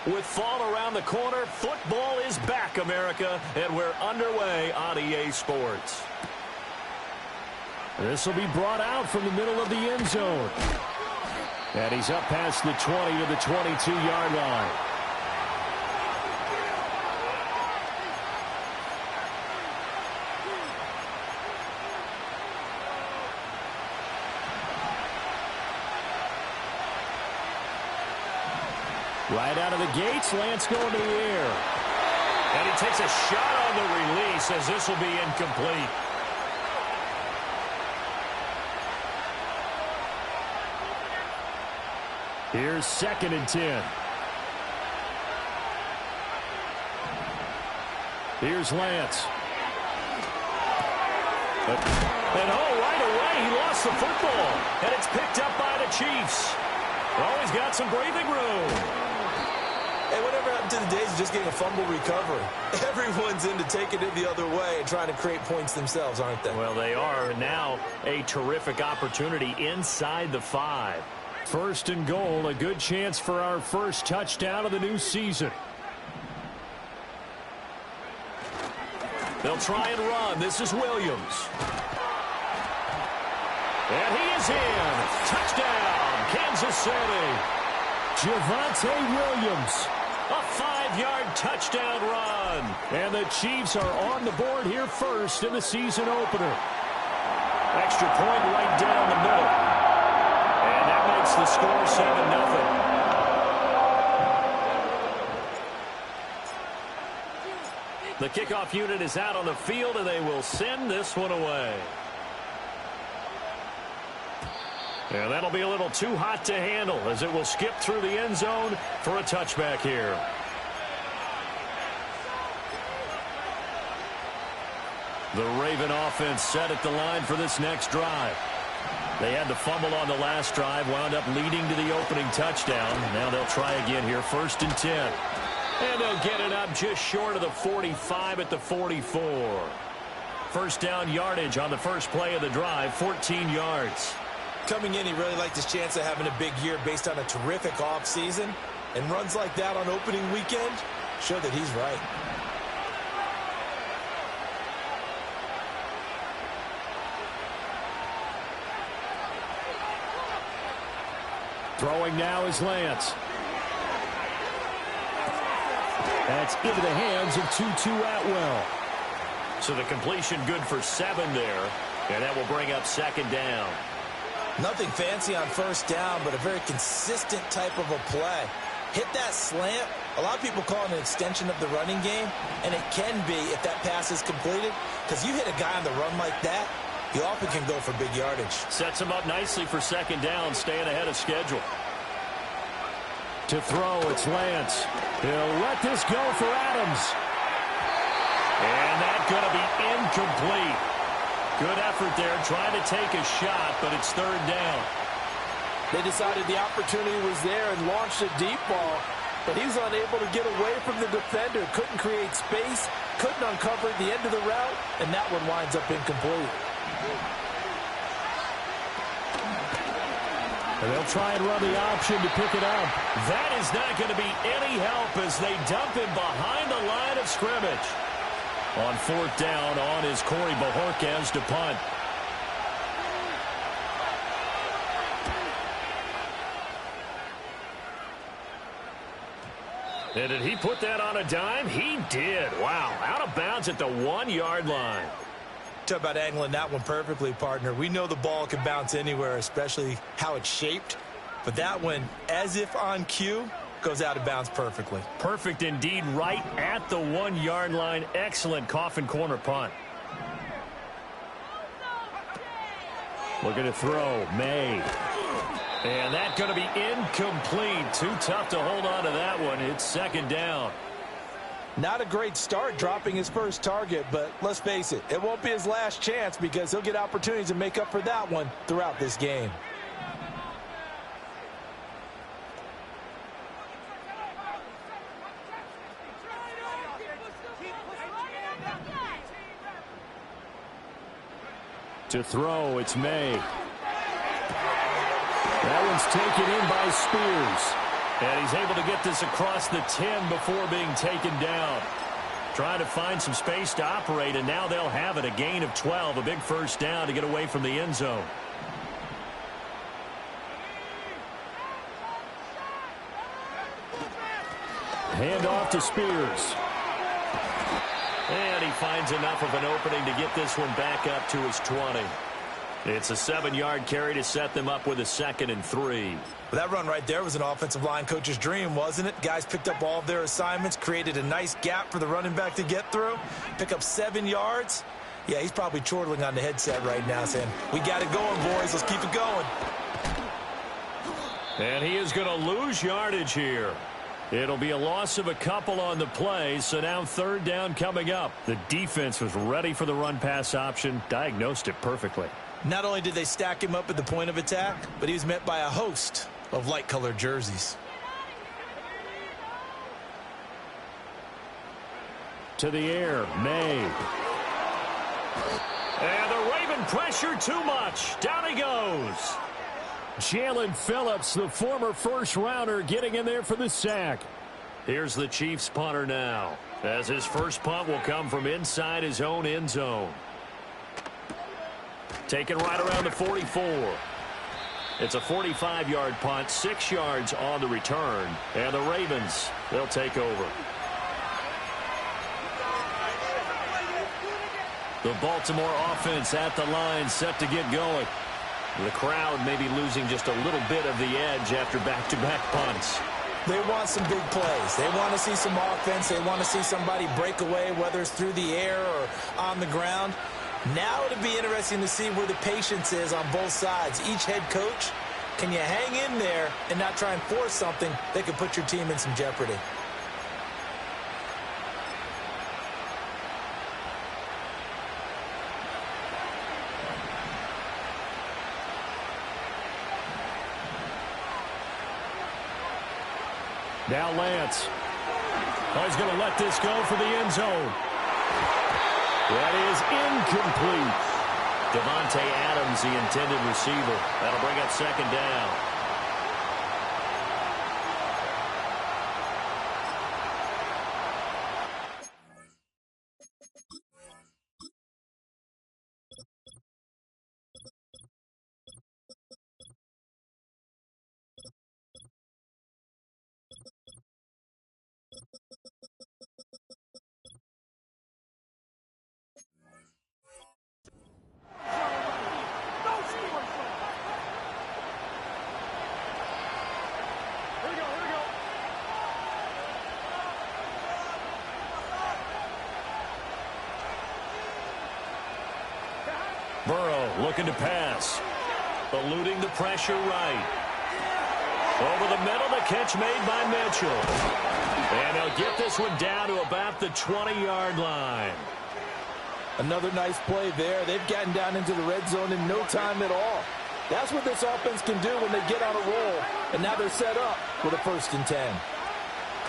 With fall around the corner, football is back, America, and we're underway on EA Sports. This will be brought out from the middle of the end zone. And he's up past the 20 to the 22-yard line. Right out of the gates, Lance going to the air. And he takes a shot on the release as this will be incomplete. Here's 2nd and 10. Here's Lance. And right away, he lost the football. And it's picked up by the Chiefs. Always got some breathing room. Hey, whatever happened to the days of just getting a fumble recovery? Everyone's into taking it the other way and trying to create points themselves, aren't they? Well, they are. And now a terrific opportunity inside the 5. 1st and goal, a good chance for our first touchdown of the new season. They'll try and run. This is Williams. And he is in. Touchdown, Kansas City. Javonte Williams. A 5-yard touchdown run. And the Chiefs are on the board here first in the season opener. Extra point right down the middle. And that makes the score 7-0. The kickoff unit is out on the field, and they will send this one away. And that'll be a little too hot to handle as it will skip through the end zone for a touchback here. The Raven offense set at the line for this next drive. They had the fumble on the last drive, wound up leading to the opening touchdown. Now they'll try again here, 1st and 10. And they'll get it up just short of the 45 at the 44. First down yardage on the first play of the drive, 14 yards. Coming in, he really liked his chance of having a big year based on a terrific offseason. And runs like that on opening weekend show that he's right. Throwing now is Lance. That's into the hands of Tutu Atwell. So the completion good for 7 there. And that will bring up 2nd down. Nothing fancy on 1st down, but a very consistent type of a play. Hit that slant. A lot of people call it an extension of the running game, and it can be if that pass is completed, because you hit a guy on the run like that, you often can go for big yardage. Sets him up nicely for 2nd down, staying ahead of schedule. To throw, it's Lance. He'll let this go for Adams. And that's going to be incomplete. Good effort there, trying to take a shot, but it's 3rd down. They decided the opportunity was there and launched a deep ball, but he was unable to get away from the defender, couldn't create space, couldn't uncover the end of the route, and that one winds up incomplete. And they'll try and run the option to pick it up. That is not going to be any help as they dump him behind the line of scrimmage. On 4th down, on is Corey Bojorquez to punt. And did he put that on a dime? He did. Wow, out of bounds at the 1-yard line. Talk about angling that one perfectly, partner. We know the ball can bounce anywhere, especially how it's shaped. But that one, as if on cue, goes out of bounds perfectly. Perfect indeed, right at the 1-yard line. Excellent coffin corner punt. Looking to throw, May. And that's going to be incomplete. Too tough to hold on to that one. It's 2nd down. Not a great start dropping his first target, but let's face it, it won't be his last chance because he'll get opportunities to make up for that one throughout this game. To throw, it's May. That one's taken in by Spears. And he's able to get this across the 10 before being taken down. Trying to find some space to operate, and now they'll have it. A gain of 12, a big first down to get away from the end zone. Hand off to Spears. And he finds enough of an opening to get this one back up to his 20. It's a 7-yard carry to set them up with a 2nd and 3. Well, that run right there was an offensive line coach's dream, wasn't it? Guys picked up all of their assignments, created a nice gap for the running back to get through, pick up 7 yards. Yeah, he's probably chortling on the headset right now saying, we got it going, boys. Let's keep it going. And he is going to lose yardage here. It'll be a loss of a couple on the play, so now 3rd down coming up. The defense was ready for the run-pass option, diagnosed it perfectly. Not only did they stack him up at the point of attack, but he was met by a host of light-colored jerseys. To the air, May. And the Raven pressure too much. Down he goes. Jalen Phillips, the former first-rounder, getting in there for the sack. Here's the Chiefs punter now, as his first punt will come from inside his own end zone. Taken right around the 44. It's a 45-yard punt, 6 yards on the return. And the Ravens, they'll take over. The Baltimore offense at the line, set to get going. The crowd may be losing just a little bit of the edge after back-to-back punts. They want some big plays. They want to see some offense. They want to see somebody break away, whether it's through the air or on the ground. Now it'll be interesting to see where the patience is on both sides. Each head coach, can you hang in there and not try and force something that could put your team in some jeopardy? Now Lance. Oh, he's going to let this go for the end zone. That is incomplete. Devontae Adams, the intended receiver. That'll bring up 2nd down. Burrow looking to pass. Eluding the pressure right. Over the middle, the catch made by Mitchell. And they'll get this one down to about the 20-yard line. Another nice play there. They've gotten down into the red zone in no time at all. That's what this offense can do when they get on a roll. And now they're set up with a 1st and 10.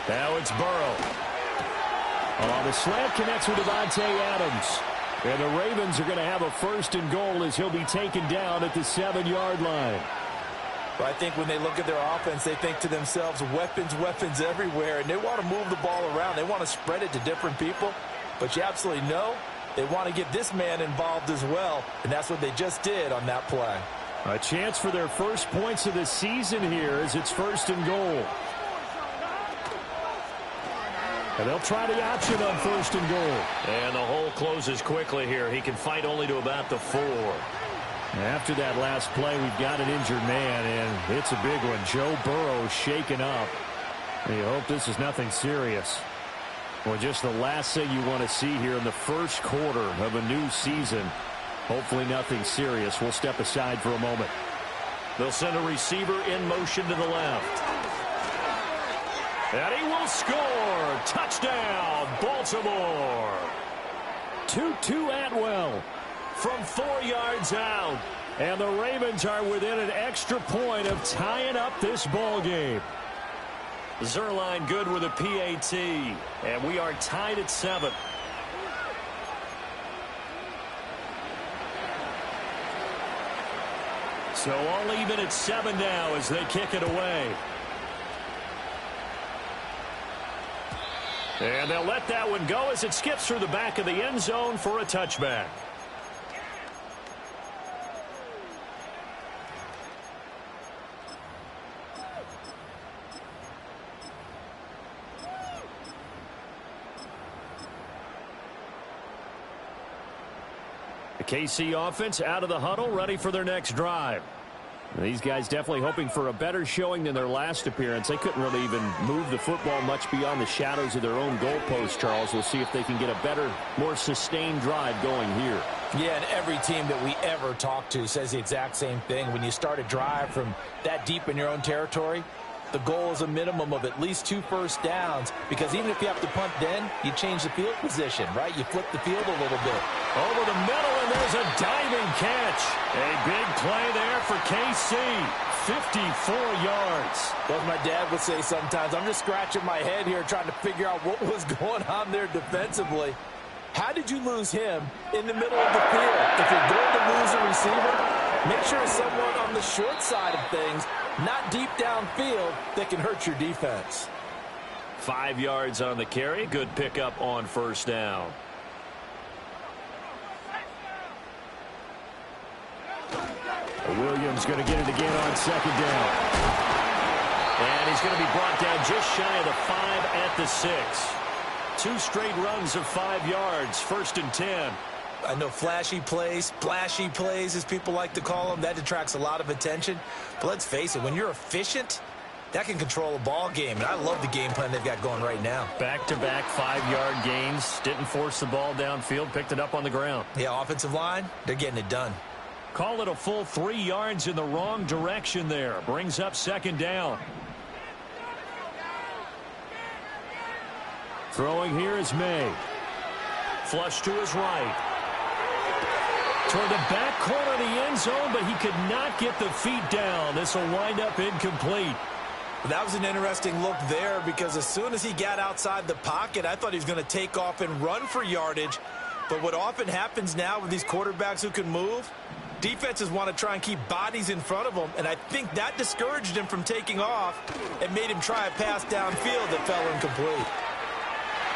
Now it's Burrow. Oh, the slant connects with Devontae Adams. And the Ravens are going to have a 1st and goal as he'll be taken down at the 7-yard line. But I think when they look at their offense, they think to themselves, weapons, weapons everywhere. And they want to move the ball around. They want to spread it to different people. But you absolutely know they want to get this man involved as well. And that's what they just did on that play. A chance for their first points of the season here as it's 1st and goal. And they'll try the option on 1st and goal. And the hole closes quickly here. He can fight only to about the 4. After that last play, we've got an injured man, and it's a big one. Joe Burrow shaken up. You hope this is nothing serious. Well, just the last thing you want to see here in the first quarter of a new season. Hopefully nothing serious. We'll step aside for a moment. They'll send a receiver in motion to the left. And he will score. Touchdown, Baltimore. Tutu Atwell from 4 yards out. And the Ravens are within an extra point of tying up this ball game. Zuerlein good with a PAT. And we are tied at 7. So all even at 7 now as they kick it away. And they'll let that one go as it skips through the back of the end zone for a touchback. The KC offense out of the huddle, ready for their next drive. These guys definitely hoping for a better showing than their last appearance. They couldn't really even move the football much beyond the shadows of their own goalpost, Charles. We'll see if they can get a better, more sustained drive going here. Yeah, and every team that we ever talk to says the exact same thing. When you start a drive from that deep in your own territory, the goal is a minimum of at least 2 first downs, because even if you have to punt then, you change the field position, right? You flip the field a little bit. Over the middle, and there's a diving catch. A big play there for KC. 54 yards. Well, my dad would say sometimes, I'm just scratching my head here trying to figure out what was going on there defensively. How did you lose him in the middle of the field? If you're going to lose a receiver, make sure it's someone on the short side of things, not deep downfield, that can hurt your defense. 5 yards on the carry. Good pickup on first down. Williams going to get it again on second down. And he's going to be brought down just shy of the 5 at the 6. 2 straight runs of 5 yards. First and 10. I know flashy plays, splashy plays, as people like to call them, that attracts a lot of attention. But let's face it, when you're efficient, that can control a ball game. And I love the game plan they've got going right now. Back-to-back 5-yard gains. Didn't force the ball downfield. Picked it up on the ground. Yeah, offensive line, they're getting it done. Call it a full 3 yards in the wrong direction there. Brings up second down. Throwing here is May. Flush to his right. Toward the back corner of the end zone, but he could not get the feet down. This will wind up incomplete. That was an interesting look there, because as soon as he got outside the pocket, I thought he was going to take off and run for yardage. But what often happens now with these quarterbacks who can move, defenses want to try and keep bodies in front of them, and I think that discouraged him from taking off and made him try a pass downfield that fell incomplete.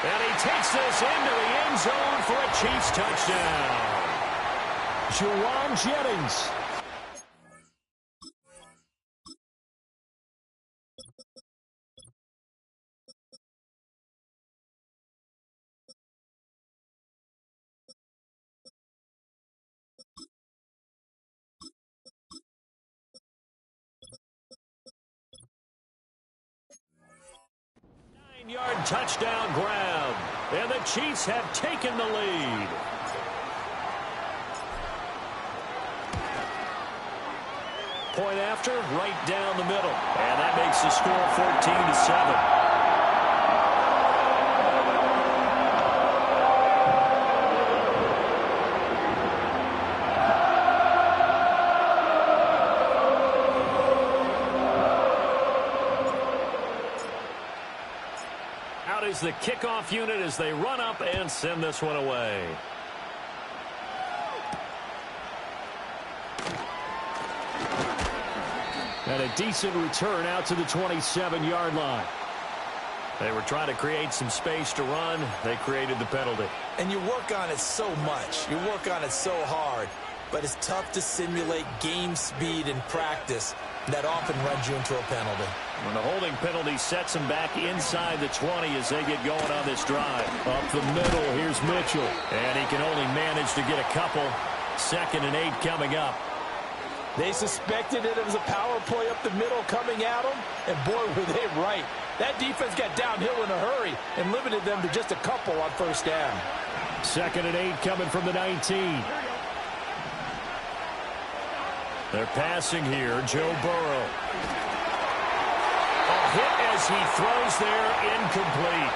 And he takes this into the end zone for a Chiefs touchdown. Juwan Jennings. Yard touchdown grab, and the Chiefs have taken the lead. Point after, right down the middle, and that makes the score 14-7. Is the kickoff unit as they run up and send this one away. And a decent return out to the 27-yard line. They were trying to create some space to run. They created the penalty. And you work on it so much. You work on it so hard. But it's tough to simulate game speed in practice. That often runs you into a penalty. When the holding penalty sets them back inside the 20 as they get going on this drive. Up the middle, here's Mitchell. And he can only manage to get a couple. 2nd and 8 coming up. They suspected it was a power play up the middle coming at them. And boy, were they right. That defense got downhill in a hurry and limited them to just a couple on first down. 2nd and 8 coming from the 19. They're passing here. Joe Burrow. A hit as he throws there, incomplete.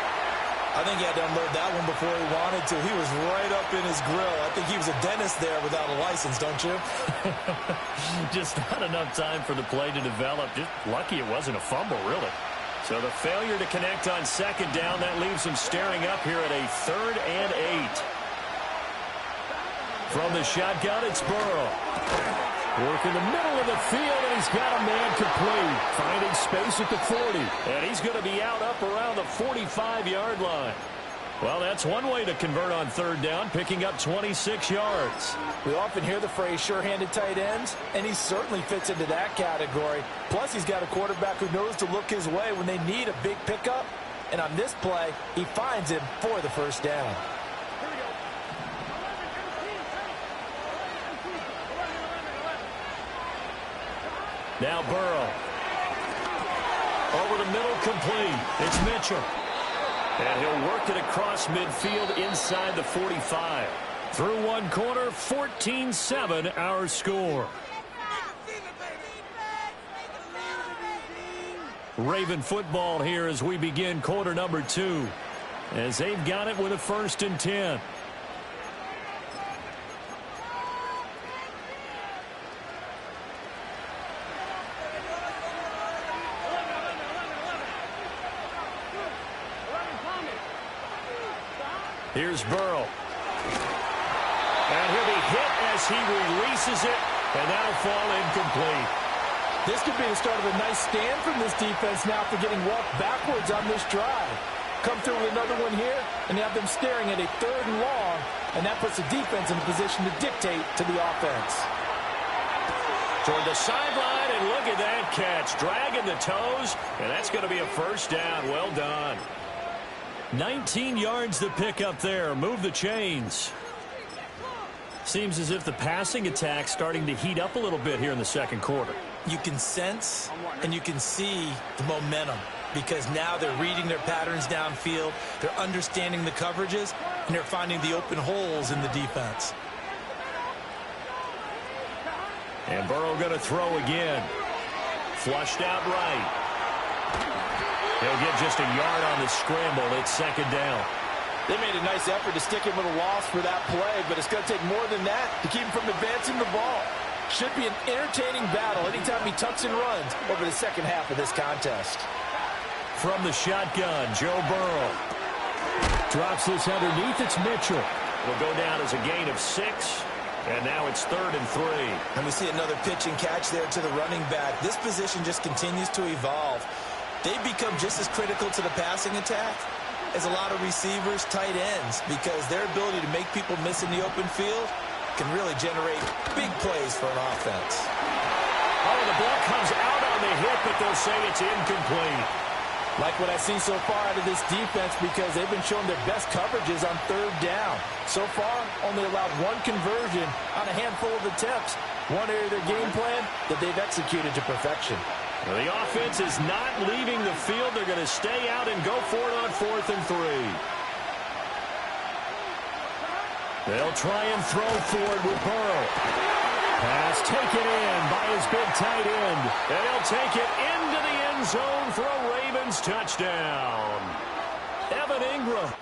I think he had to unload that one before he wanted to. He was right up in his grill. I think he was a dentist there without a license, don't you? Just not enough time for the play to develop. Just lucky it wasn't a fumble, really. So the failure to connect on 2nd down, that leaves him staring up here at a 3rd and 8. From the shotgun, it's Burrow. Work in the middle of the field, and he's got a man complete. Finding space at the 40. And he's going to be out up around the 45-yard line. Well, that's one way to convert on third down, picking up 26 yards. We often hear the phrase sure-handed tight ends, and he certainly fits into that category. Plus, he's got a quarterback who knows to look his way when they need a big pickup. And on this play, he finds him for the first down. Now Burrow. Over the middle, complete. It's Mitchell. And he'll work it across midfield inside the 45. Through one quarter, 14-7 our score. Raven football here as we begin quarter number 2. As they've got it with a 1st and 10. Here's Burrow. And he'll be hit as he releases it, and that'll fall incomplete. This could be the start of a nice stand from this defense now for getting walked backwards on this drive. Come through with another one here, and you have them staring at a 3rd and long, and that puts the defense in a position to dictate to the offense. Toward the sideline, and look at that catch. Dragging the toes, and that's going to be a first down. Well done. 19 yards to pick up there. Move the chains. Seems as if the passing attack's starting to heat up a little bit here in the second quarter. You can sense and you can see the momentum because now they're reading their patterns downfield, they're understanding the coverages, and they're finding the open holes in the defense. And Burrow going to throw again. Flushed out right. He'll get just a yard on the scramble. It's 2nd down. They made a nice effort to stick him with a loss for that play, but it's going to take more than that to keep him from advancing the ball. Should be an entertaining battle anytime he tucks and runs over the second half of this contest. From the shotgun, Joe Burrow. Drops this underneath. It's Mitchell. Will go down as a gain of 6. And now it's 3rd and 3. And we see another pitch and catch there to the running back. This position just continues to evolve. They've become just as critical to the passing attack as a lot of receivers, tight ends, because their ability to make people miss in the open field can really generate big plays for an offense. Oh, the ball comes out on the hit, but they'll say it's incomplete. Like what I've seen so far out of this defense because they've been showing their best coverages on 3rd down. So far, only allowed 1 conversion on a handful of attempts. One area of their game plan that they've executed to perfection. Well, the offense is not leaving the field. They're going to stay out and go for it on 4th and 3. They'll try and throw forward with Burrow. Pass taken in by his big tight end. And he'll take it into the end zone for a Ravens touchdown. Evan Ingram.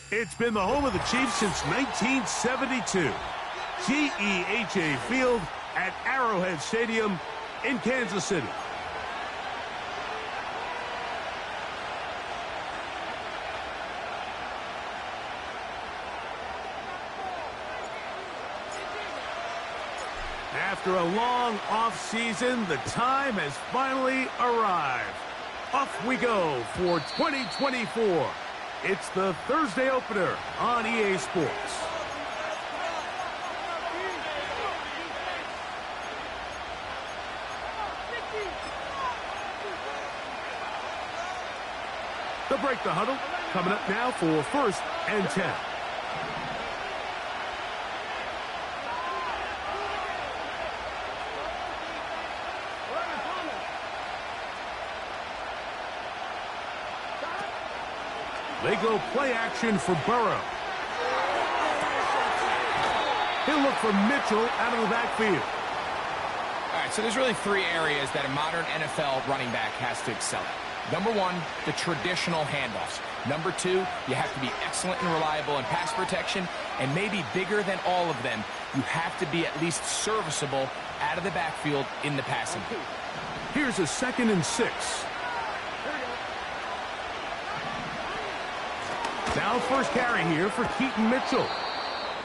It's been the home of the Chiefs since 1972. GEHA Field at Arrowhead Stadium in Kansas City. After a long off-season, the time has finally arrived. Off we go for 2024. It's the Thursday opener on EA Sports. They'll break the huddle. Coming up now for 1st and 10. They go play action for Burrow. He'll look for Mitchell out of the backfield. All right, so there's really 3 areas that a modern NFL running back has to excel at. Number 1, the traditional handoffs. Number 2, you have to be excellent and reliable in pass protection. And maybe bigger than all of them, you have to be at least serviceable out of the backfield in the passing game. Here's a 2nd and 6. Now first carry here for Keaton Mitchell.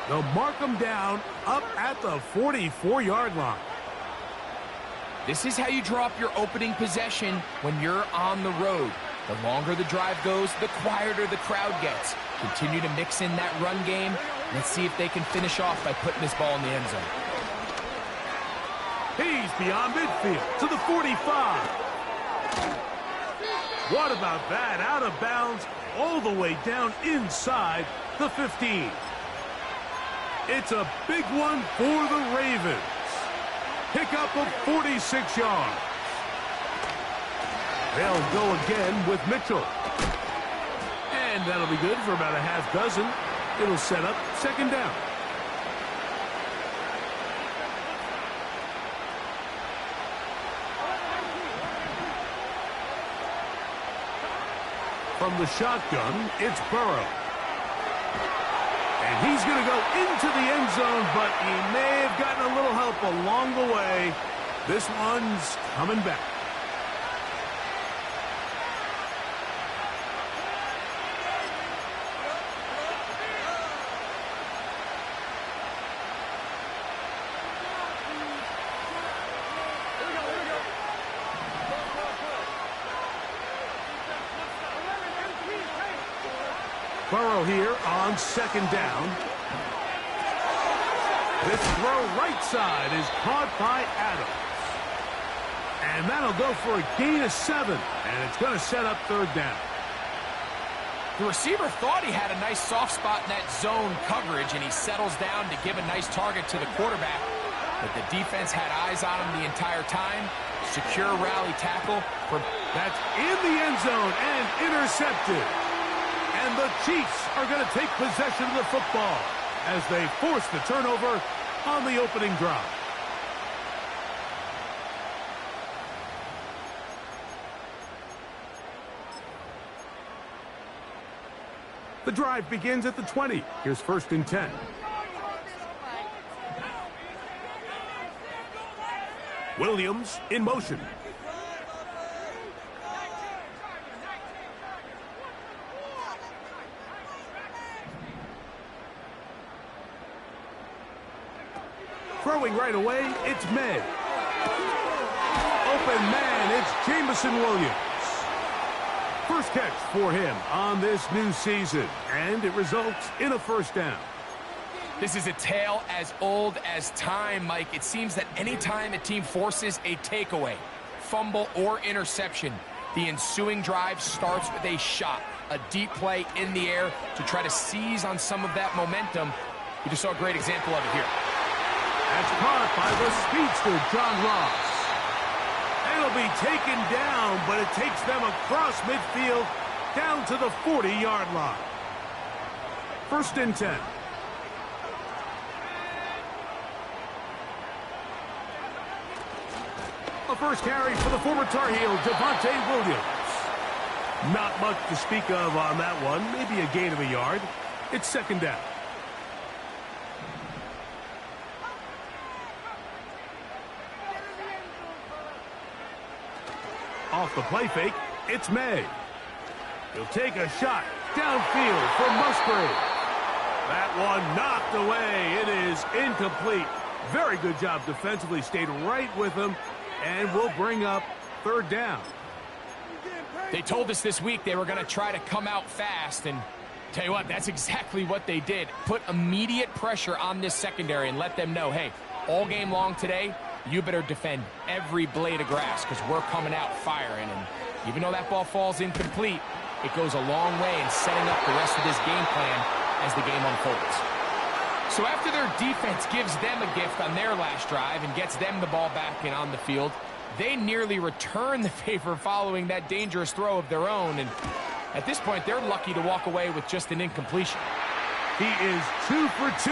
They'll mark him down up at the 44-yard line. This is how you draw up your opening possession when you're on the road. The longer the drive goes, the quieter the crowd gets. Continue to mix in that run game. Let's see if they can finish off by putting this ball in the end zone. He's beyond midfield to the 45. What about that? Out of bounds all the way down inside the 15. It's a big one for the Ravens. Pick up of 46 yards. They'll go again with Mitchell. And that'll be good for about a half dozen. It'll set up 2nd down. From the shotgun, it's Burrow. And he's going to go into the end zone, but he may have gotten a little help along the way. This one's coming back. Burrow here on 2nd down. This throw right side is caught by Adams. And that'll go for a gain of 7. And it's going to set up 3rd down. The receiver thought he had a nice soft spot in that zone coverage, and he settles down to give a nice target to the quarterback. But the defense had eyes on him the entire time. Secure rally tackle. That's in the end zone and intercepted. And the Chiefs are going to take possession of the football as they force the turnover on the opening drive. The drive begins at the 20. Here's 1st and 10. Williams in motion. Throwing right away, it's May. Open man, it's Jameson Williams. First catch for him on this new season, and it results in a 1st down. This is a tale as old as time, Mike. It seems that any time a team forces a takeaway, fumble, or interception, the ensuing drive starts with a shot, a deep play in the air to try to seize on some of that momentum. We just saw a great example of it here. That's caught by the speedster, John Ross. It'll be taken down, but it takes them across midfield down to the 40-yard line. 1st and 10. A first carry for the former Tar Heel, Javonte Williams. Not much to speak of on that one, maybe a gain of a yard. It's second down. Off the play fake, it's May. He'll take a shot downfield for Musgrave. That one knocked away. It is incomplete. Very good job defensively. Stayed right with him and will bring up third down. They told us this week they were going to try to come out fast, and tell you what, that's exactly what they did. Put immediate pressure on this secondary and let them know, hey, all game long today, you better defend every blade of grass because we're coming out firing. And even though that ball falls incomplete, it goes a long way in setting up the rest of this game plan as the game unfolds. So after their defense gives them a gift on their last drive and gets them the ball back and on the field, they nearly return the favor following that dangerous throw of their own. And at this point, they're lucky to walk away with just an incompletion. He is 2 for 2.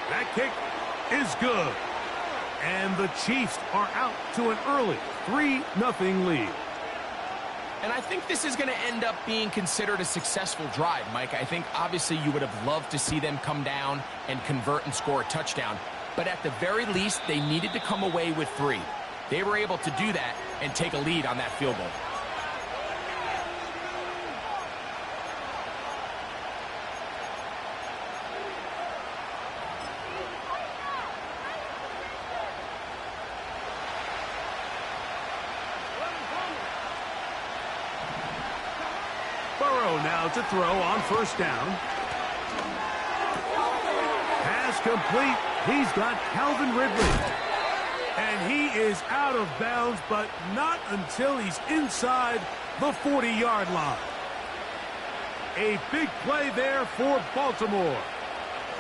That kick is good. And the Chiefs are out to an early 3-0 lead. And I think this is going to end up being considered a successful drive, Mike. I think obviously you would have loved to see them come down and convert and score a touchdown. But at the very least, they needed to come away with 3. They were able to do that and take a lead on that field goal. Burrow now to throw on first down. Pass complete. He's got Calvin Ridley. And he is out of bounds, but not until he's inside the 40-yard line. A big play there for Baltimore.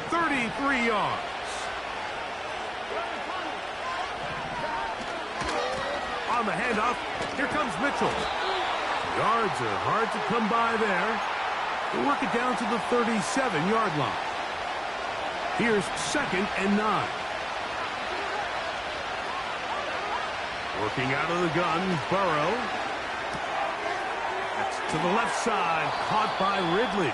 33 yards. On the handoff, here comes Mitchell. Yards are hard to come by there. We'll work it down to the 37-yard line. Here's 2nd and 9. Working out of the gun, Burrow. That's to the left side, caught by Ridley.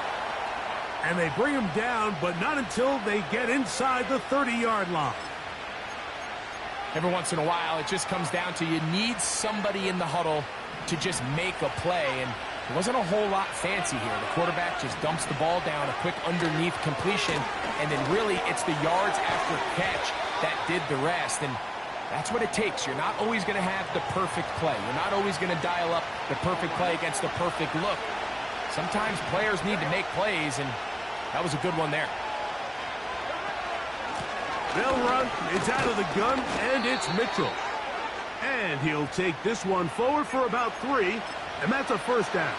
And they bring him down, but not until they get inside the 30-yard line. Every once in a while, it just comes down to you need somebody in the huddle to just make a play, and it wasn't a whole lot fancy here. The quarterback just dumps the ball down, a quick underneath completion, and then really it's the yards after catch that did the rest. And that's what it takes. You're not always going to have the perfect play. You're not always going to dial up the perfect play against the perfect look. Sometimes players need to make plays, and that was a good one there. They'll run. It's out of the gun, and it's Mitchell. And he'll take this one forward for about 3, and that's a first down.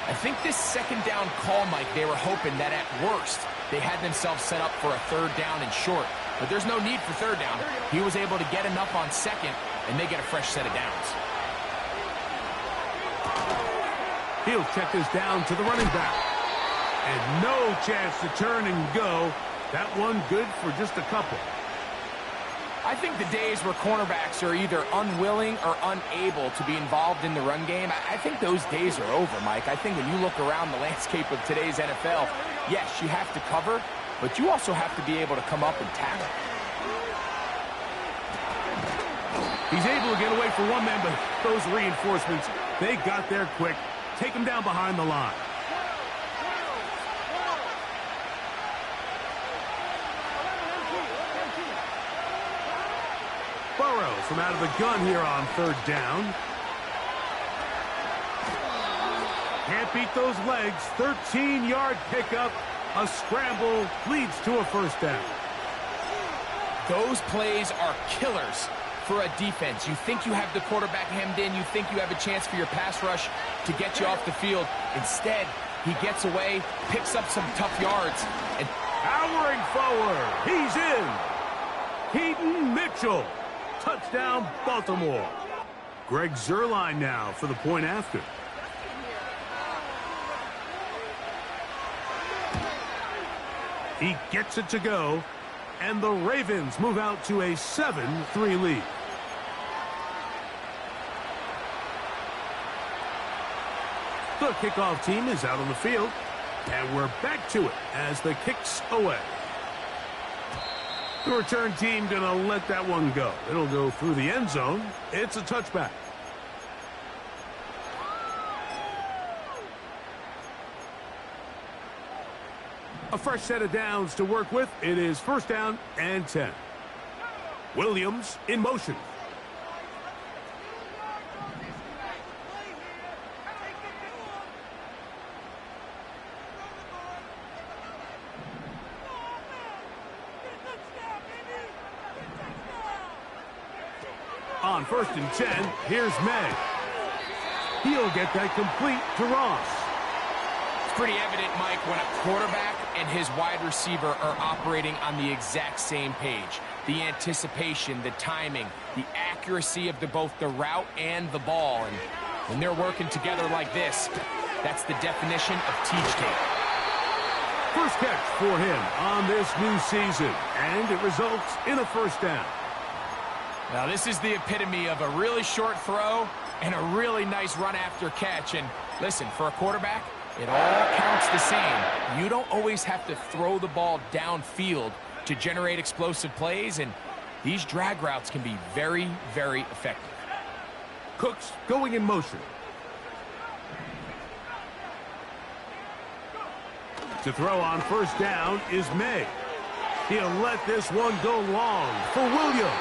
I think this second down call, Mike, they were hoping that at worst they had themselves set up for a third down and short. But there's no need for third down. He was able to get enough on second, and they get a fresh set of downs. He'll check this down to the running back. And no chance to turn and go. That one good for just a couple. I think the days where cornerbacks are either unwilling or unable to be involved in the run game, I think those days are over, Mike. I think when you look around the landscape of today's NFL, yes, you have to cover, but you also have to be able to come up and tackle. He's able to get away for one man, but those reinforcements, they got there quick. Take him down behind the line. Burrow from out of the gun here on third down. Can't beat those legs. 13-yard pickup. A scramble leads to a first down. Those plays are killers for a defense. You think you have the quarterback hemmed in. You think you have a chance for your pass rush to get you off the field. Instead, he gets away, picks up some tough yards. And powering forward. He's in. Keaton Mitchell. Touchdown, Baltimore. Greg Zuerlein now for the point after. He gets it to go, and the Ravens move out to a 7-3 lead. The kickoff team is out on the field. And we're back to it as the kick's away. The return team going to let that one go. It'll go through the end zone. It's a touchback. A fresh set of downs to work with. It is first down and 10. Williams in motion. On first and 10, here's May. He'll get that complete to Ross. It's pretty evident, Mike, when a quarterback and his wide receiver are operating on the exact same page. The anticipation, the timing, the accuracy of both the route and the ball. And when they're working together like this, that's the definition of teach tape. First catch for him on this new season, and it results in a first down. Now, this is the epitome of a really short throw and a really nice run after catch. And listen, for a quarterback, it all counts the same. You don't always have to throw the ball downfield to generate explosive plays, and these drag routes can be very, very effective. Cooks going in motion. To throw on first down is May. He'll let this one go long for Williams.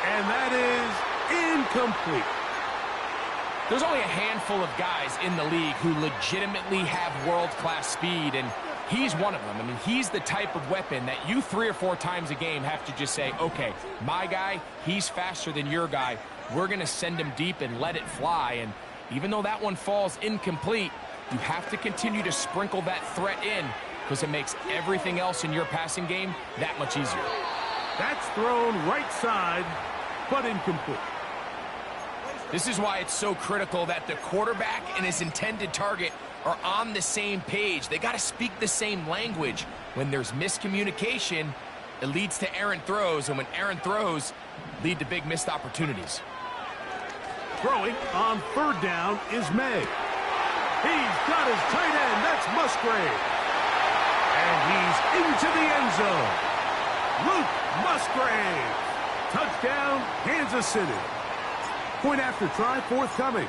And that is incomplete. There's only a handful of guys in the league who legitimately have world-class speed, and he's one of them. I mean, he's the type of weapon that you 3 or 4 times a game have to just say, okay, my guy, he's faster than your guy. We're going to send him deep and let it fly. And even though that one falls incomplete, you have to continue to sprinkle that threat in because it makes everything else in your passing game that much easier. That's thrown right side, but incomplete. This is why it's so critical that the quarterback and his intended target are on the same page. They got to speak the same language. When there's miscommunication, it leads to errant throws, and when errant throws lead to big missed opportunities. Throwing on third down is May. He's got his tight end. That's Musgrave. And he's into the end zone. Luke Musgrave. Touchdown, Kansas City. Point after try forthcoming.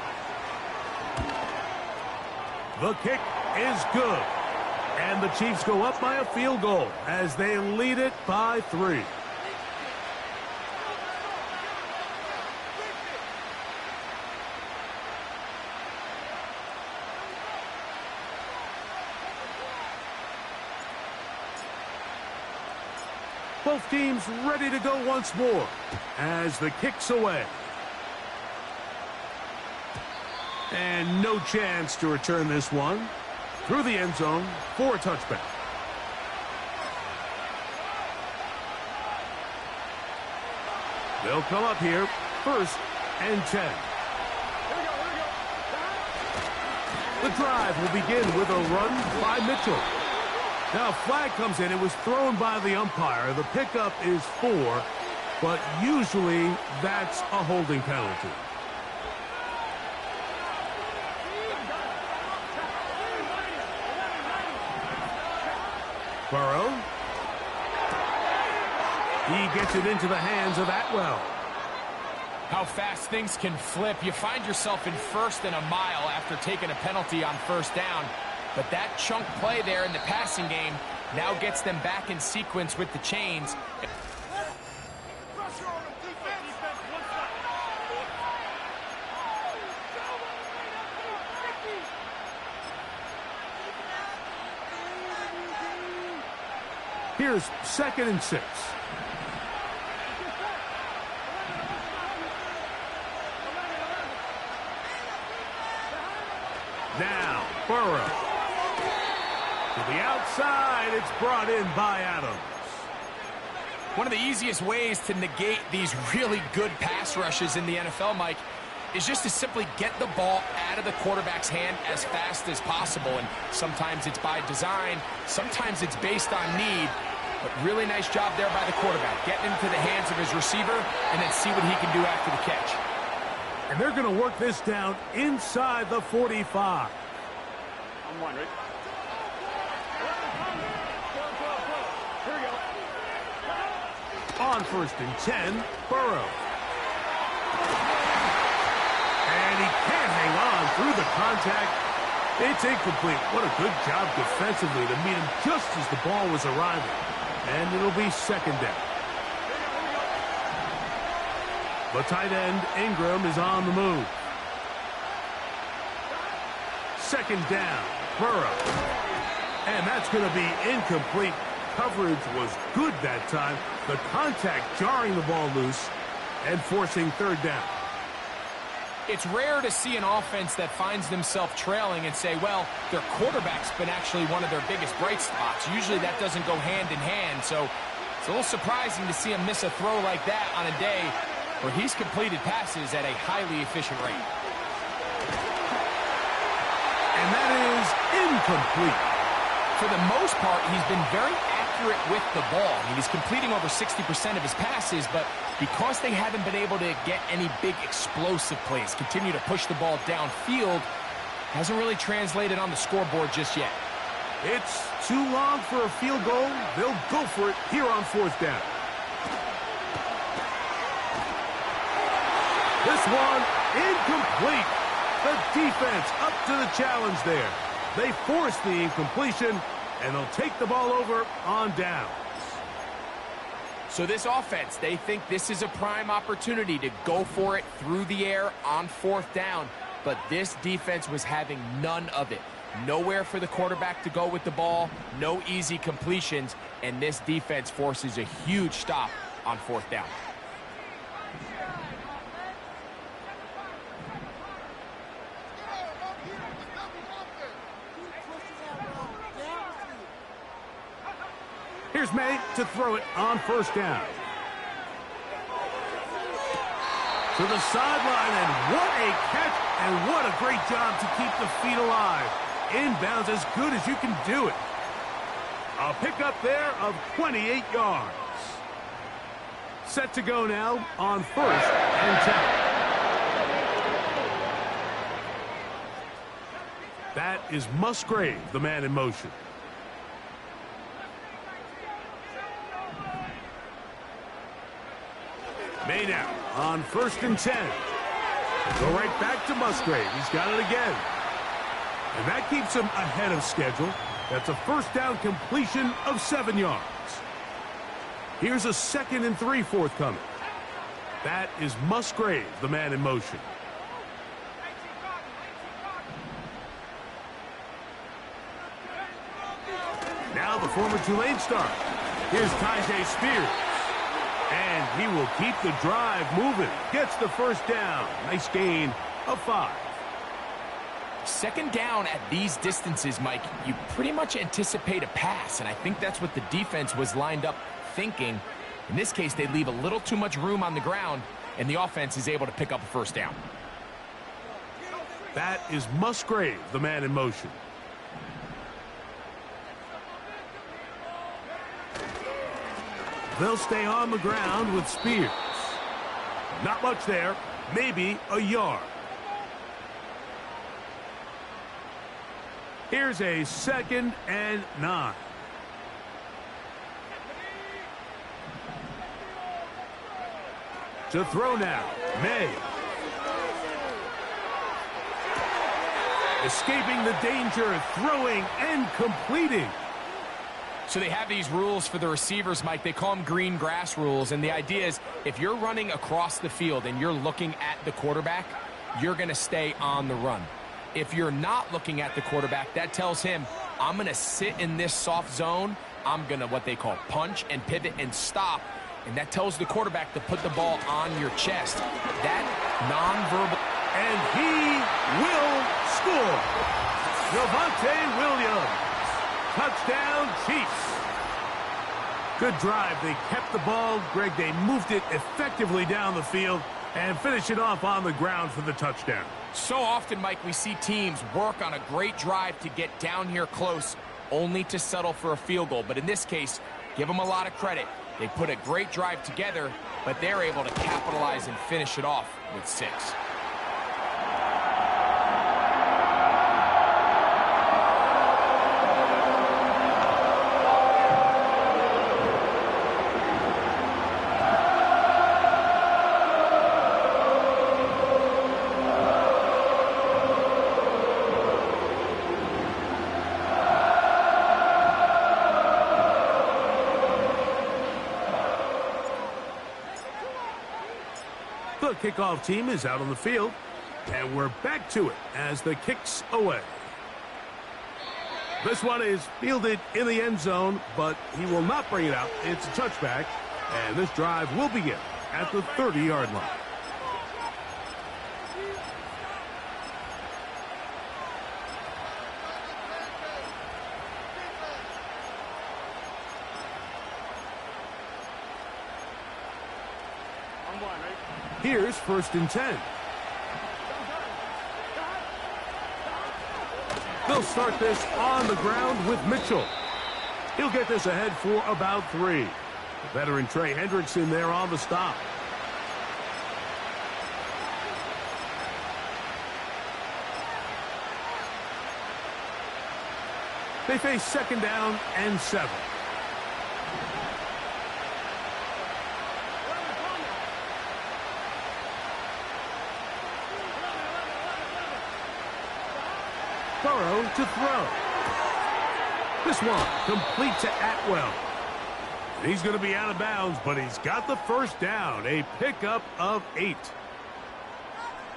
The kick is good. And the Chiefs go up by a field goal as they lead it by 3. Both teams ready to go once more as the kick's away. And no chance to return this one through the end zone for a touchback. They'll come up here first and 10. The drive will begin with a run by Mitchell. Now, a flag comes in. It was thrown by the umpire. The pickup is 4, but usually that's a holding penalty. Burrow. He gets it into the hands of Atwell. How fast things can flip. You find yourself in first and a mile after taking a penalty on first down. But that chunk play there in the passing game now gets them back in sequence with the chains. Here's 2nd and 6. Now, Burrow. To the outside, it's brought in by Adams. One of the easiest ways to negate these really good pass rushes in the NFL, Mike, is just to simply get the ball out of the quarterback's hand as fast as possible. And sometimes it's by design, sometimes it's based on need. But really nice job there by the quarterback, getting into the hands of his receiver and then see what he can do after the catch. And they're going to work this down inside the 45. On 1st and 10, Burrow. And he can't hang on through the contact. It's incomplete. What a good job defensively to meet him just as the ball was arriving. And it'll be 2nd down. The tight end, Ingram, is on the move. 2nd down, Burrow. And that's going to be incomplete. Coverage was good that time. The contact jarring the ball loose and forcing 3rd down. It's rare to see an offense that finds themselves trailing and say, well, their quarterback's been actually one of their biggest bright spots. Usually that doesn't go hand in hand, so it's a little surprising to see him miss a throw like that on a day where he's completed passes at a highly efficient rate. And that is incomplete. For the most part, he's been very accurate with the ball. I mean, he's completing over 60% of his passes, but because they haven't been able to get any big explosive plays, continue to push the ball downfield, hasn't really translated on the scoreboard just yet. It's too long for a field goal. They'll go for it here on 4th down. This one, incomplete. The defense up to the challenge there. They force the incompletion, and they'll take the ball over on downs. So this offense, they think this is a prime opportunity to go for it through the air on 4th down, but this defense was having none of it. Nowhere for the quarterback to go with the ball, no easy completions, and this defense forces a huge stop on 4th down. Here's May to throw it on 1st down. To the sideline, and what a catch, and what a great job to keep the feet alive. Inbounds as good as you can do it. A pickup there of 28 yards. Set to go now on 1st and 10. That is Musgrave, the man in motion. May now on 1st and 10. Go right back to Musgrave. He's got it again. And that keeps him ahead of schedule. That's a 1st down completion of 7 yards. Here's a 2nd and 3 forthcoming. That is Musgrave, the man in motion. Now the former Tulane star. Here's Tyjae Spears. And he will keep the drive moving. Gets the 1st down. Nice gain of 5. 2nd down at these distances, Mike, you pretty much anticipate a pass, and I think that's what the defense was lined up thinking. In this case, they leave a little too much room on the ground, and the offense is able to pick up a 1st down. That is Musgrave, the man in motion. They'll stay on the ground with Spears. Not much there. Maybe a yard. Here's a 2nd and 9. To throw now, May. Escaping the danger, throwing and completing. So they have these rules for the receivers, Mike. They call them green grass rules, and the idea is if you're running across the field and you're looking at the quarterback, you're going to stay on the run. If you're not looking at the quarterback, that tells him, I'm going to sit in this soft zone. I'm going to what they call punch and pivot and stop, and that tells the quarterback to put the ball on your chest. That nonverbal. And he will score. Javonte Williams. Touchdown, Chiefs. Good drive. They kept the ball. Greg, they moved it effectively down the field and finish it off on the ground for the touchdown. So often, Mike, we see teams work on a great drive to get down here close, only to settle for a field goal. But in this case, give them a lot of credit. They put a great drive together, but they're able to capitalize and finish it off with 6. The kickoff team is out on the field, and we're back to it as the kick's away. This one is fielded in the end zone, but he will not bring it out. It's a touchback, and this drive will begin at the 30-yard line. Here's 1st and 10. They'll start this on the ground with Mitchell. He'll get this ahead for about 3. The veteran Trey Hendrickson there on the stop. They face 2nd down and 7. Burrow to throw. This one complete to Atwell. He's going to be out of bounds, but he's got the 1st down. A pickup of 8.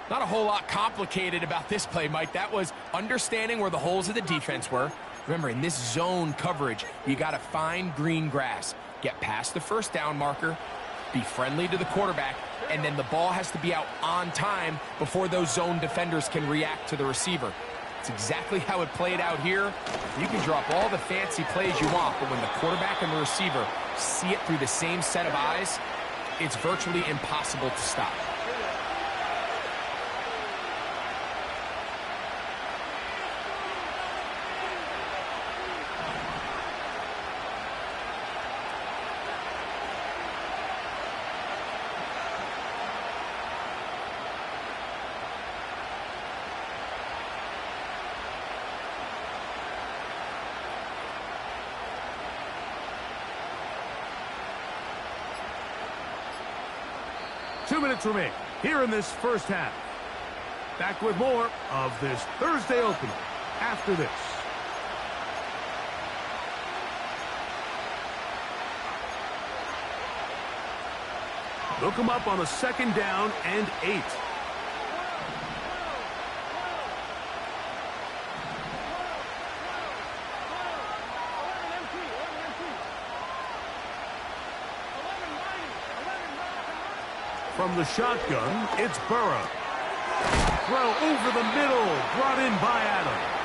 Not a whole lot complicated about this play, Mike. That was understanding where the holes of the defense were. Remember, in this zone coverage, you got to find green grass. Get past the 1st down marker, be friendly to the quarterback, and then the ball has to be out on time before those zone defenders can react to the receiver. It's exactly how it played out here. You can drop all the fancy plays you want, but when the quarterback and the receiver see it through the same set of eyes, it's virtually impossible to stop. Two minutes remain here in this 1st half. Back with more of this Thursday opener after this. They'll come up on a 2nd down and 8. From the shotgun, it's Burrow. Throw over the middle, brought in by Adams.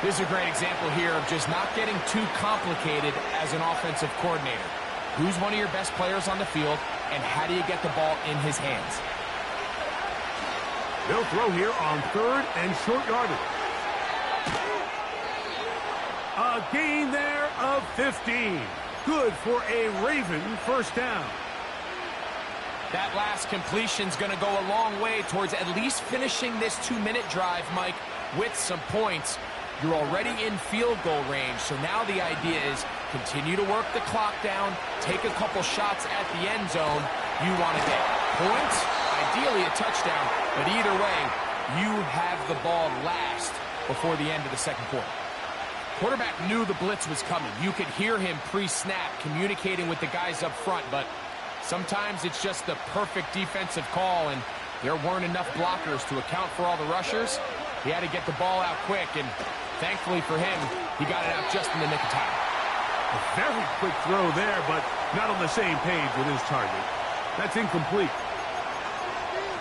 This is a great example here of just not getting too complicated as an offensive coordinator. Who's one of your best players on the field, and how do you get the ball in his hands? They'll throw here on 3rd and short yardage. A gain there of 15. Good for a Raven 1st down. That last completion's going to go a long way towards at least finishing this 2-minute drive, Mike, with some points. You're already in field goal range, so now the idea is continue to work the clock down, take a couple shots at the end zone. You want to get points, ideally a touchdown, but either way, you have the ball last before the end of the 2nd quarter. Quarterback knew the blitz was coming. You could hear him pre-snap communicating with the guys up front, but sometimes it's just the perfect defensive call, and there weren't enough blockers to account for all the rushers. He had to get the ball out quick, and thankfully for him, he got it out just in the nick of time. A very quick throw there, but not on the same page with his target. That's incomplete.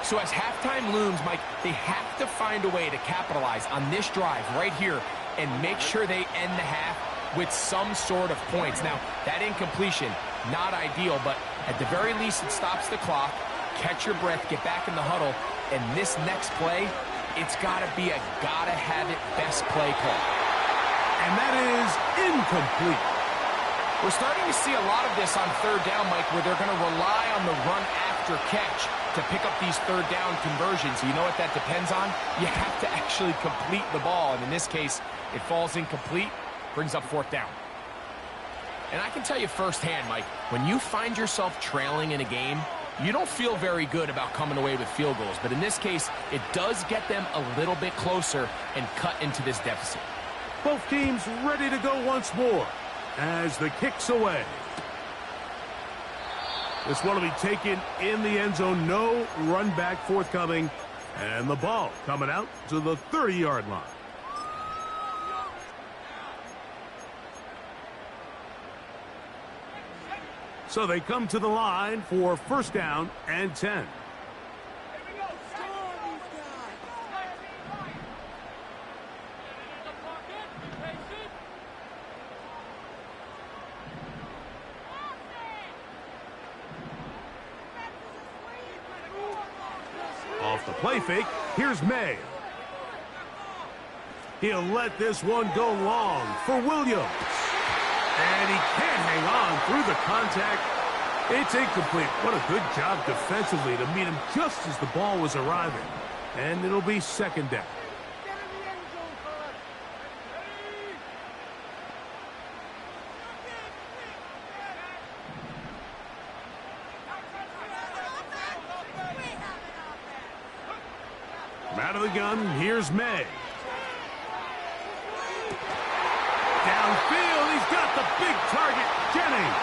So as halftime looms, Mike, they have to find a way to capitalize on this drive right here and make sure they end the half with some sort of points. Now, that incompletion, not ideal, but at the very least, it stops the clock. Catch your breath, get back in the huddle, and this next play, it's got to be a gotta-have-it best play call. And that is incomplete. We're starting to see a lot of this on 3rd down, Mike, where they're going to rely on the run after catch to pick up these 3rd down conversions. You know what that depends on? You have to actually complete the ball, and in this case, it falls incomplete, brings up 4th down. And I can tell you firsthand, Mike, when you find yourself trailing in a game, you don't feel very good about coming away with field goals. But in this case, it does get them a little bit closer and cut into this deficit. Both teams ready to go once more as the kick's away. This one will be taken in the end zone. No run back forthcoming. And the ball coming out to the 30-yard line. So they come to the line for first down and 10. Off the play fake, here's May. He'll let this one go long for Williams. And he can't hang on through the contact. It's incomplete. What a good job defensively to meet him just as the ball was arriving. And it'll be second down. Out of the gun, here's May. Downfield, he's got the big target, Jennings.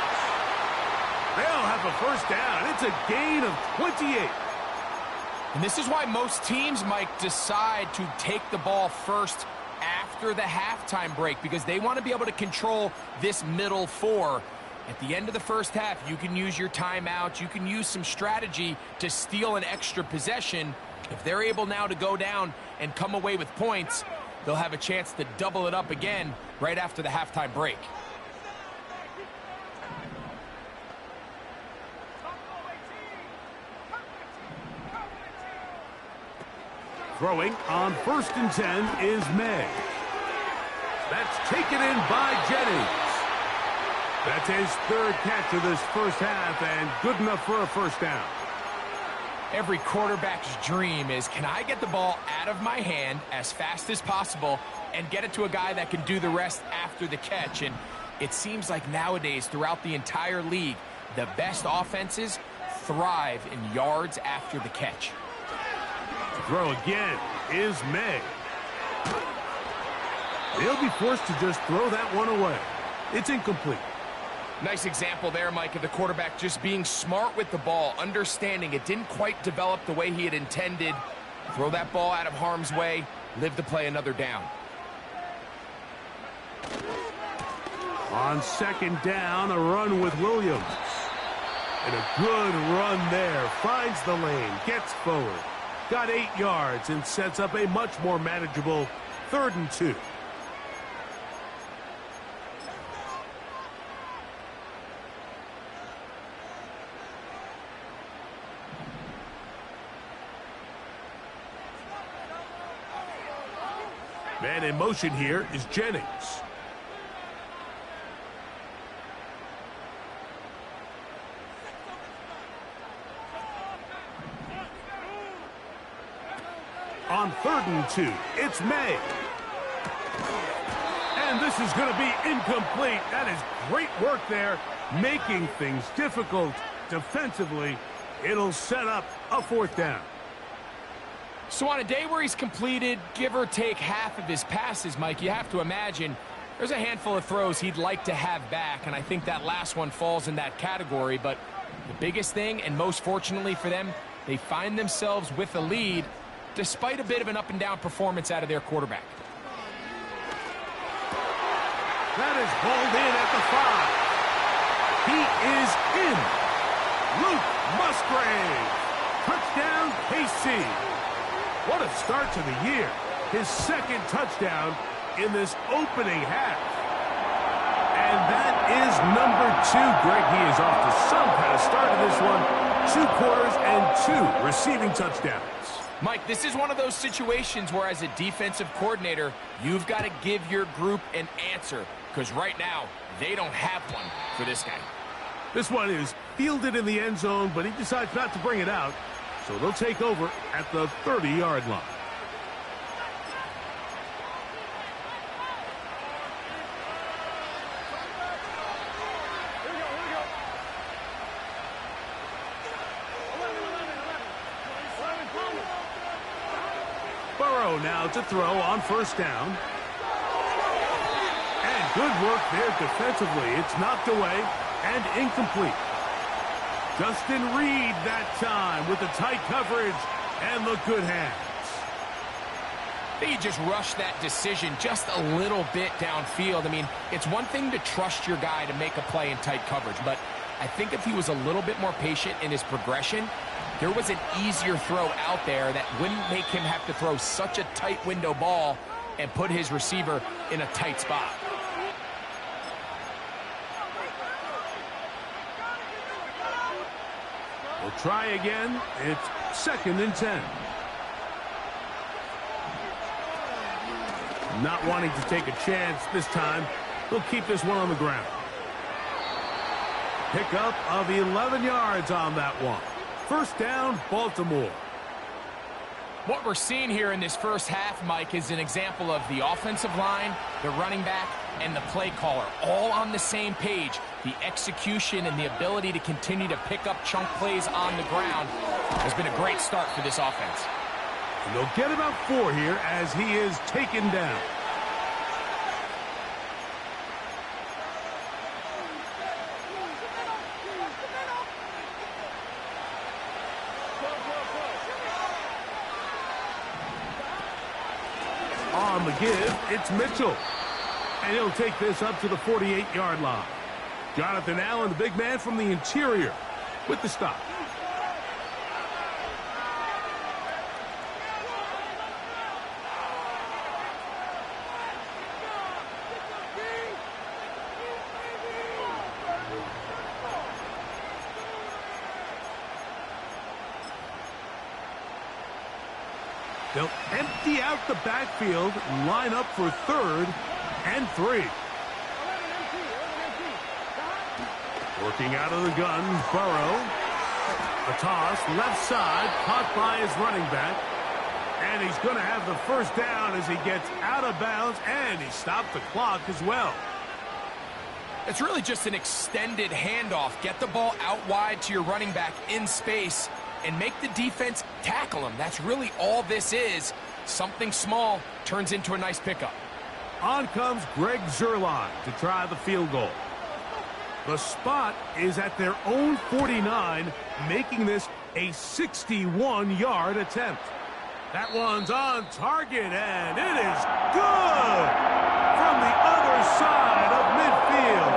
They'll have a first down. It's a gain of 28. And this is why most teams, Mike, decide to take the ball first after the halftime break, because they want to be able to control this middle four. At the end of the first half, you can use your timeout. You can use some strategy to steal an extra possession. If they're able now to go down and come away with points, they'll have a chance to double it up again right after the halftime break. Throwing on first and 10 is May. That's taken in by Jennings. That's his third catch of this first half and good enough for a first down. Every quarterback's dream is, can I get the ball out of my hand as fast as possible and get it to a guy that can do the rest after the catch? And it seems like nowadays, throughout the entire league, the best offenses thrive in yards after the catch. Throw again is May. They'll be forced to just throw that one away. It's incomplete. Nice example there, Mike, of the quarterback just being smart with the ball, understanding it didn't quite develop the way he had intended. Throw that ball out of harm's way, live to play another down. On second down, a run with Williams. And a good run there. Finds the lane, gets forward. Got 8 yards and sets up a much more manageable 3rd and 2. Man in motion here is Jennings. On 3rd and 2, it's May. And this is going to be incomplete. That is great work there, making things difficult defensively. It'll set up a 4th down. So on a day where he's completed, give or take half of his passes, Mike, you have to imagine there's a handful of throws he'd like to have back, and I think that last one falls in that category. But the biggest thing, and most fortunately for them, they find themselves with a lead despite a bit of an up-and-down performance out of their quarterback. That is hauled in at the 5. He is in. Luke Musgrave. Touchdown, KC. What a start to the year. His 2nd touchdown in this opening half. And that is number 2. Greg, he is off to some kind of start in this one. 2 quarters and 2 receiving touchdowns. Mike, this is one of those situations where as a defensive coordinator, you've got to give your group an answer. Because right now, they don't have one for this guy. This one is fielded in the end zone, but he decides not to bring it out. So they'll take over at the 30-yard line. Burrow now to throw on first down. And good work there defensively. It's knocked away and incomplete. Justin Reed that time with the tight coverage and the good hands. I think he just rushed that decision just a little bit downfield. I mean, it's one thing to trust your guy to make a play in tight coverage, but I think if he was a little bit more patient in his progression, there was an easier throw out there that wouldn't make him have to throw such a tight window ball and put his receiver in a tight spot. We'll try again. It's 2nd and 10. Not wanting to take a chance this time, they'll keep this one on the ground. Pickup of 11 yards on that one. 1st down, Baltimore. What we're seeing here in this first half, Mike, is an example of the offensive line, the running back, and the play caller all on the same page. The execution and the ability to continue to pick up chunk plays on the ground has been a great start for this offense. And they'll get about 4 here as he is taken down. On the give, it's Mitchell. And he'll take this up to the 48-yard line. Jonathan Allen, the big man from the interior, with the stop. They'll empty out the backfield, line up for 3rd and 3. Working out of the gun, Burrow. A toss, left side, caught by his running back. And he's going to have the 1st down as he gets out of bounds, and he stopped the clock as well. It's really just an extended handoff. Get the ball out wide to your running back in space and make the defense tackle him. That's really all this is. Something small turns into a nice pickup. On comes Greg Zuerlein to try the field goal. The spot is at their own 49, making this a 61-yard attempt. That one's on target, and it is good! From the other side of midfield.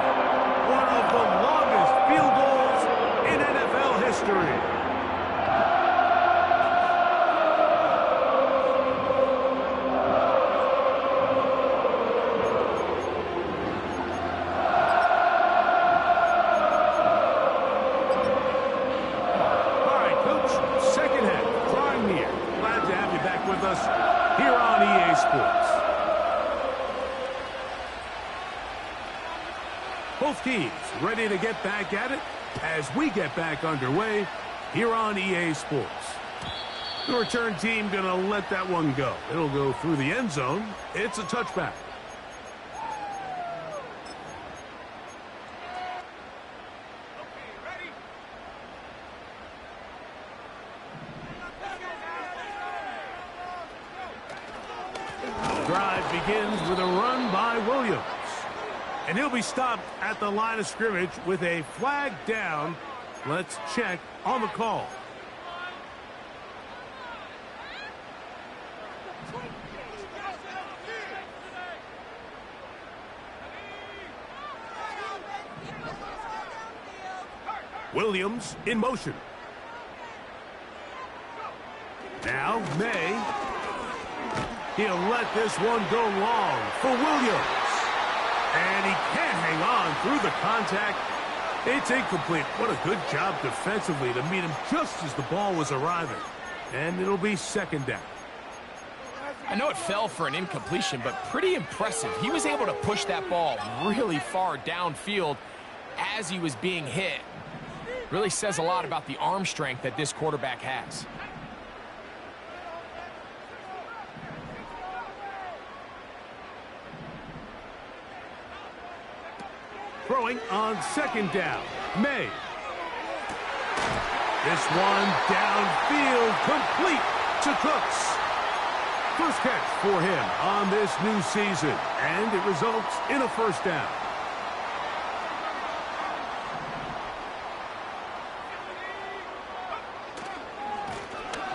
One of the longest field goals in NFL history. Both teams ready to get back at it as we get back underway here on EA Sports. The return team going to let that one go. It'll go through the end zone. It's a touchback. The drive begins with a run by Williams. And he'll be stopped at the line of scrimmage with a flag down. Let's check on the call. Williams in motion. Now May. He'll let this one go long for Williams. And he can't hang on through the contact. It's incomplete. What a good job defensively to meet him just as the ball was arriving. And it'll be 2nd down. I know it fell for an incompletion, but pretty impressive. He was able to push that ball really far downfield as he was being hit. Really says a lot about the arm strength that this quarterback has. Throwing on 2nd down. May. This one downfield complete to Cooks. First catch for him on this new season, and it results in a 1st down.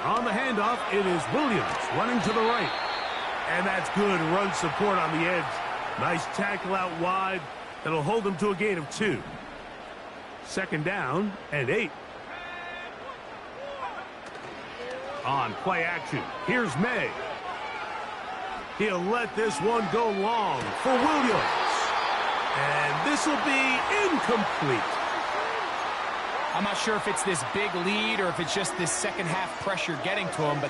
On the handoff, it is Williams running to the right. And that's good run support on the edge. Nice tackle out wide. That'll hold them to a gain of 2. Second down and 8. On play action, here's May. He'll let this one go long for Williams. And this will be incomplete. I'm not sure if it's this big lead or if it's just this second half pressure getting to him, but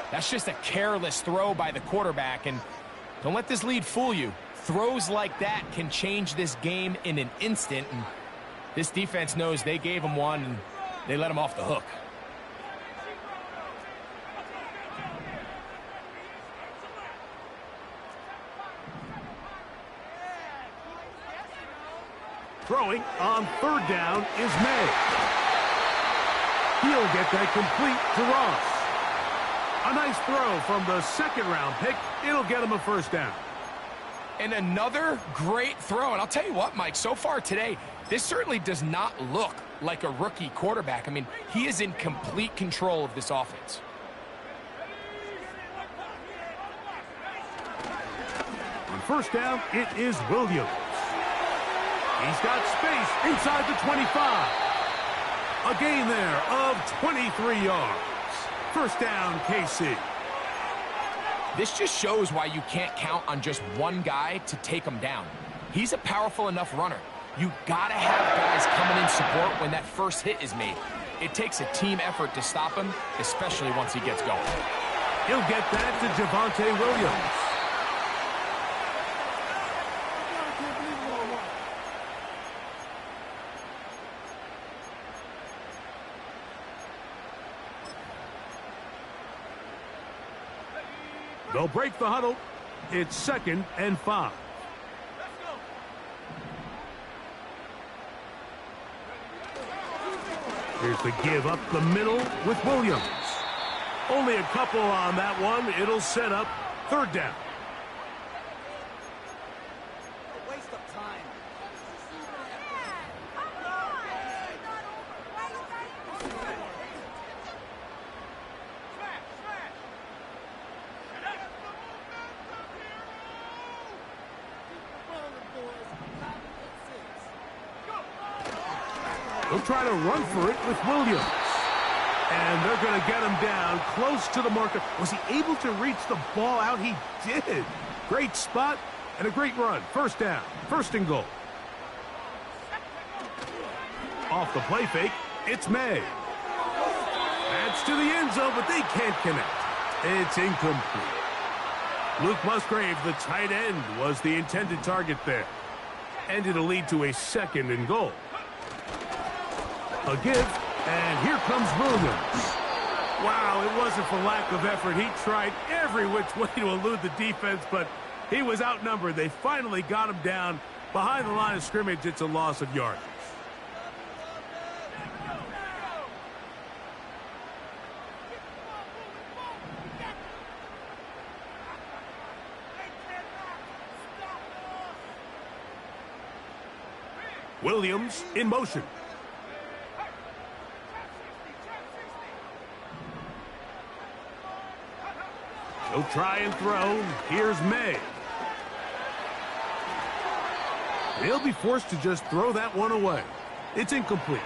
that's just a careless throw by the quarterback. And don't let this lead fool you. Throws like that can change this game in an instant. And this defense knows they gave him one and they let him off the hook. Throwing on third down is May. He'll get that complete to Ross. A nice throw from the second-round pick. It'll get him a first down. And another great throw. And I'll tell you what, Mike, so far today, this certainly does not look like a rookie quarterback. I mean, he is in complete control of this offense. On first down, it is Williams. He's got space inside the 25. A gain there of 23 yards. First down, KC. This just shows why you can't count on just one guy to take him down. He's a powerful enough runner. You gotta have guys coming in support when that first hit is made. It takes a team effort to stop him, especially once he gets going. He'll get that to Javonte Williams. They'll break the huddle. It's 2nd and 5. Here's the give up the middle with Williams. Only a couple on that one. It'll set up third down. Waste of time. They'll try to run for it with Williams. And they're going to get him down close to the marker. Was he able to reach the ball out? He did. Great spot and a great run. First down. First and goal. Off the play fake, it's May. That's to the end zone, but they can't connect. It's incomplete. Luke Musgrave, the tight end, was the intended target there. And it'll lead to a 2nd and goal. A give, and here comes Williams. Wow, it wasn't for lack of effort. He tried every which way to elude the defense, but he was outnumbered. They finally got him down behind the line of scrimmage. It's a loss of yardage. Williams in motion. He'll try and throw. Here's May. He'll be forced to just throw that one away. It's incomplete.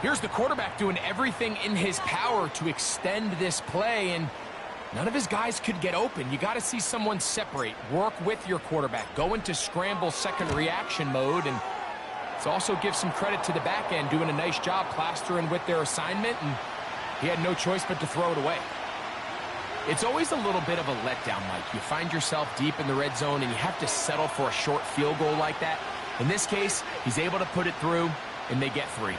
Here's the quarterback doing everything in his power to extend this play, and none of his guys could get open. You got to see someone separate, work with your quarterback, go into scramble second reaction mode, and it's also give some credit to the back end doing a nice job plastering with their assignment, and he had no choice but to throw it away. It's always a little bit of a letdown, Mike. You find yourself deep in the red zone and you have to settle for a short field goal like that. In this case, he's able to put it through, and they get 3.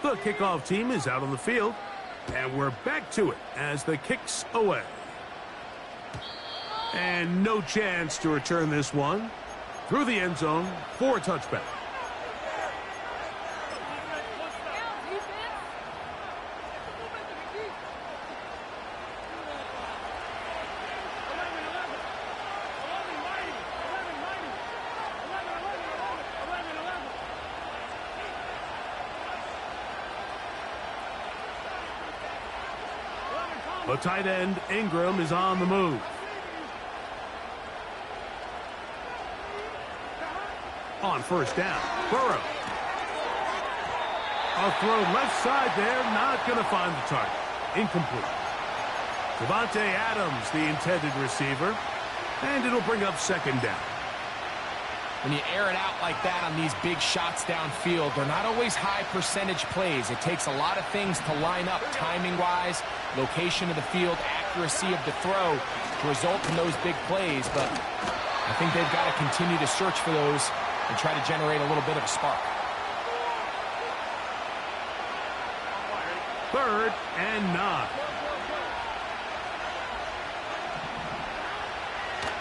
The kickoff team is out on the field, and we're back to it as the kick's away. And no chance to return this one through the end zone for a touchback. The tight end, Ingram, is on the move. On first down, Burrow. A throw left side there, not going to find the target. Incomplete. Devontae Adams, the intended receiver, and it'll bring up second down. When you air it out like that on these big shots downfield, they're not always high percentage plays. It takes a lot of things to line up timing-wise, location of the field, accuracy of the throw to result in those big plays. But I think they've got to continue to search for those and try to generate a little bit of a spark. Third and 9.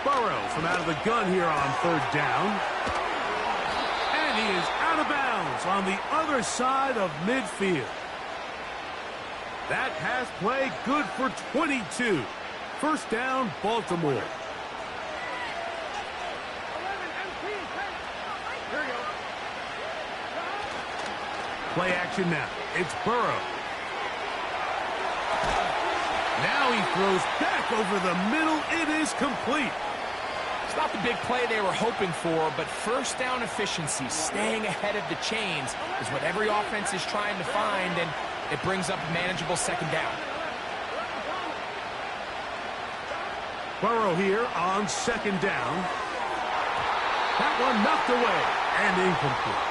Burrow from out of the gun here on third down. And he is out of bounds on the other side of midfield. That pass play good for 22. First down, Baltimore. Play action now. It's Burrow. Now he throws back over the middle. It is complete. It's not the big play they were hoping for, but first down efficiency, staying ahead of the chains, is what every offense is trying to find, and it brings up a manageable second down. Burrow here on second down. That one knocked away and incomplete.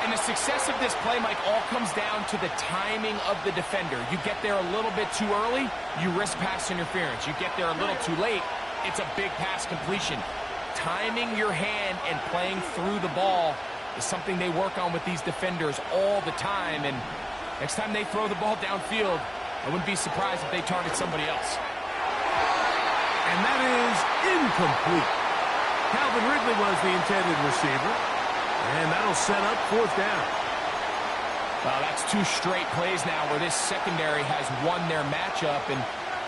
And the success of this play, Mike, all comes down to the timing of the defender. You get there a little bit too early, you risk pass interference. You get there a little too late, it's a big pass completion. Timing your hand and playing through the ball is something they work on with these defenders all the time. And next time they throw the ball downfield, I wouldn't be surprised if they target somebody else. And that is incomplete. Calvin Ridley was the intended receiver. And that'll set up fourth down. Well, that's 2 straight plays now where this secondary has won their matchup. And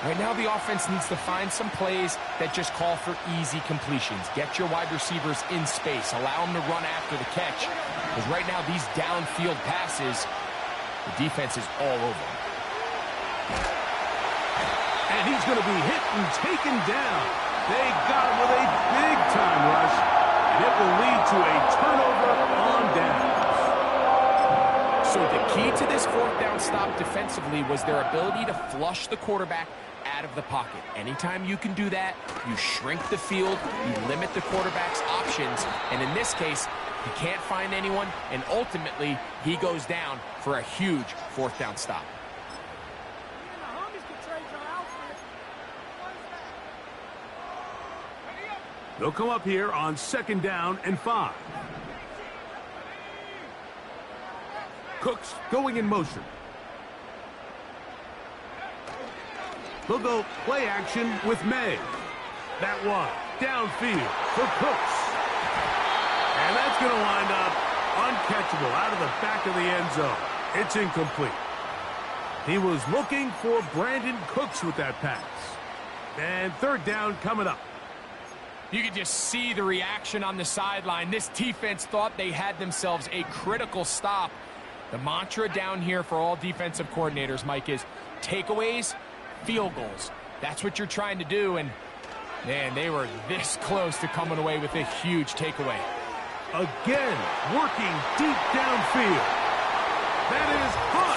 right now the offense needs to find some plays that just call for easy completions. Get your wide receivers in space. Allow them to run after the catch. Because right now these downfield passes, the defense is all over them. And he's going to be hit and taken down. They got him with a big-time rush. And it will lead to a turnover on downs. So the key to this fourth down stop defensively was their ability to flush the quarterback out of the pocket. Anytime you can do that, you shrink the field, you limit the quarterback's options, and in this case, he can't find anyone, and ultimately, he goes down for a huge fourth down stop. They'll come up here on second down and 5. Cooks going in motion. They'll go play action with May. That one downfield for Cooks. And that's going to wind up uncatchable out of the back of the end zone. It's incomplete. He was looking for Brandon Cooks with that pass. And third down coming up. You could just see the reaction on the sideline. This defense thought they had themselves a critical stop. The mantra down here for all defensive coordinators, Mike, is takeaways, field goals. That's what you're trying to do, and, man, they were this close to coming away with a huge takeaway. Again, working deep downfield. That is high.